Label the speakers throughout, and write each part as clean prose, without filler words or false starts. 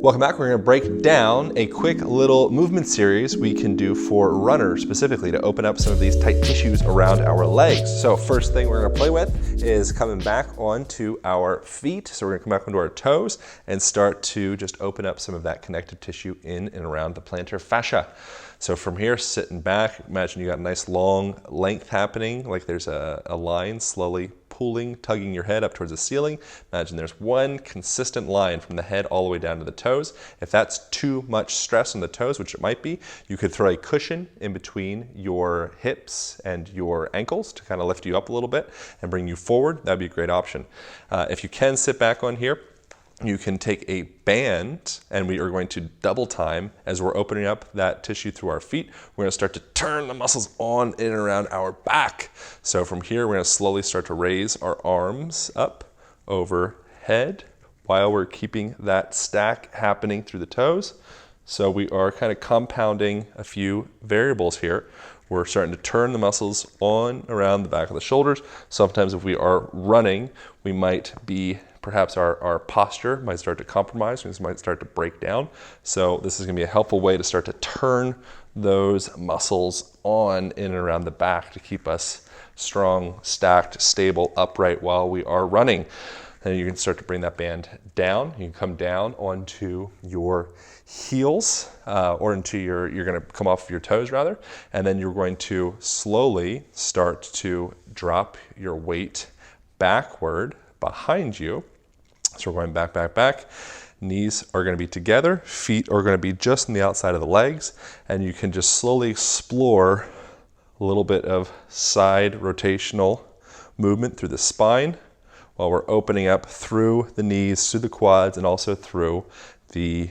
Speaker 1: Welcome back. We're going to break down a quick little movement series we can do for runners specifically to open up some of these tight tissues around our legs. So first thing we're going to play with is coming back onto our feet. So we're going to come back onto our toes and start to just open up some of that connective tissue in and around the plantar fascia. So from here, sitting back, imagine you got a nice long length happening, like there's a line slowly pulling, tugging your head up towards the ceiling. Imagine there's one consistent line from the head all the way down to the toes. If that's too much stress on the toes, which it might be, you could throw a cushion in between your hips and your ankles to kind of lift you up a little bit and bring you forward. That'd be a great option. If you can sit back on here, you can take a band, and we are going to double time as we're opening up that tissue through our feet. We're gonna start to turn the muscles on in and around our back. So from here, we're gonna slowly start to raise our arms up overhead while we're keeping that stack happening through the toes. So we are kind of compounding a few variables here. We're starting to turn the muscles on around the back of the shoulders. Sometimes if we are running, we might be perhaps our posture might start to compromise, things might start to break down. So this is gonna be a helpful way to start to turn those muscles on in and around the back to keep us strong, stacked, stable, upright while we are running. And you can start to bring that band down. You can come down onto your heels or into you're gonna come off your toes rather, and then you're going to slowly start to drop your weight backward behind you. So we're going back, back, back. Knees are going to be together. Feet are going to be just on the outside of the legs. And you can just slowly explore a little bit of side rotational movement through the spine while we're opening up through the knees, through the quads, and also through the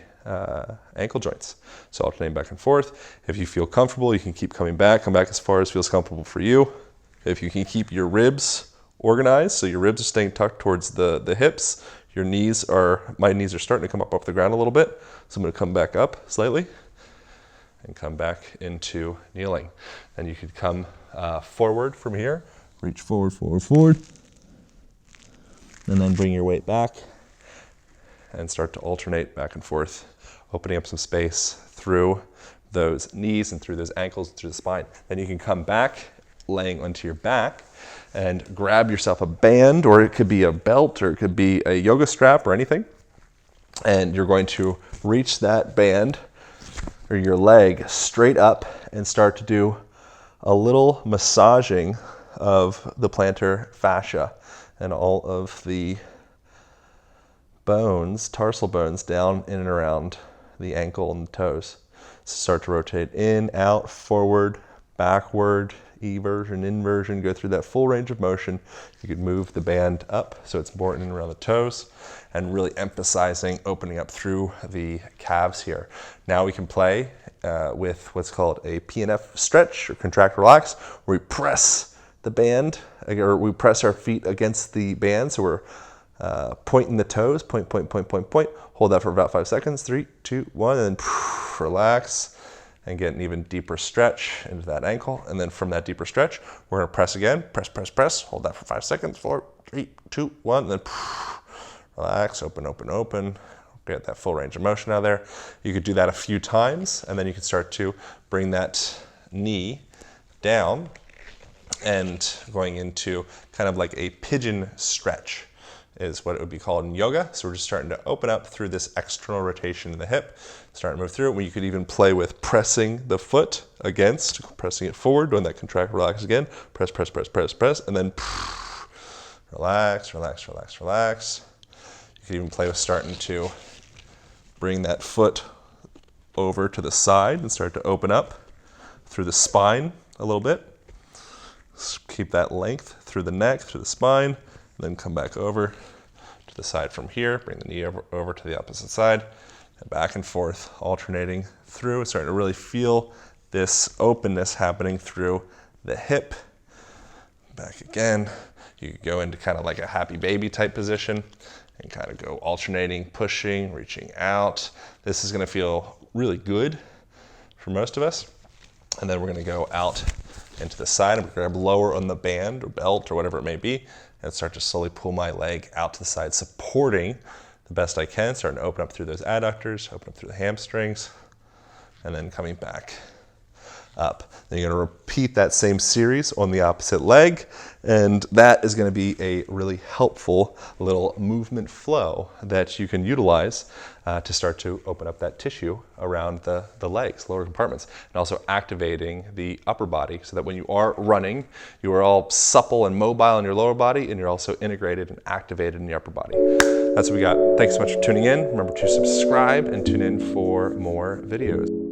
Speaker 1: ankle joints. So alternating back and forth. If you feel comfortable, you can keep coming back. Come back as far as feels comfortable for you. If you can keep your ribs organized, so your ribs are staying tucked towards the hips. My knees are starting to come up off the ground a little bit. So I'm going to come back up slightly and come back into kneeling. And you could come forward from here. Reach forward, forward, forward. And then bring your weight back and start to alternate back and forth, opening up some space through those knees and through those ankles and through the spine. Then you can come back, laying onto your back, and grab yourself a band, or it could be a belt, or it could be a yoga strap or anything. And you're going to reach that band or your leg straight up and start to do a little massaging of the plantar fascia and all of the bones, tarsal bones down in and around the ankle and the toes. So start to rotate in, out, forward, backward, eversion, inversion, go through that full range of motion. You could move the band up so it's more in and around the toes, and really emphasizing opening up through the calves here. Now we can play with what's called a PNF stretch, or contract relax, where we press the band, or we press our feet against the band. So we're pointing the toes, point, point, point, point, point. Hold that for about 5 seconds. 3, 2, 1, and then relax. And get an even deeper stretch into that ankle. And then from that deeper stretch, we're gonna press again, press, press, press. Hold that for 5 seconds, 4, 3, 2, 1, and then relax, open, open, open. Get that full range of motion out of there. You could do that a few times, and then you can start to bring that knee down and going into kind of like a pigeon stretch is what it would be called in yoga. So we're just starting to open up through this external rotation in the hip, starting to move through it. Where you could even play with pressing the foot against, pressing it forward, doing that contract, relax again, press, press, press, press, press, and then relax, relax, relax, relax. You could even play with starting to bring that foot over to the side and start to open up through the spine a little bit. Keep that length through the neck, through the spine, and then come back over to the side from here, bring the knee over to the opposite side, and back and forth, alternating through, starting to really feel this openness happening through the hip. Back again. You could go into kind of like a happy baby type position and kind of go alternating, pushing, reaching out. This is gonna feel really good for most of us. And then we're gonna go out into the side. I'm gonna grab lower on the band or belt or whatever it may be, and start to slowly pull my leg out to the side, supporting the best I can, starting to open up through those adductors, open up through the hamstrings, and then coming back up. Then you're going to repeat that same series on the opposite leg, and that is going to be a really helpful little movement flow that you can utilize to start to open up that tissue around the legs, lower compartments, and also activating the upper body so that when you are running, you are all supple and mobile in your lower body, and you're also integrated and activated in the upper body. That's what we got. Thanks so much for tuning in. Remember to subscribe and tune in for more videos.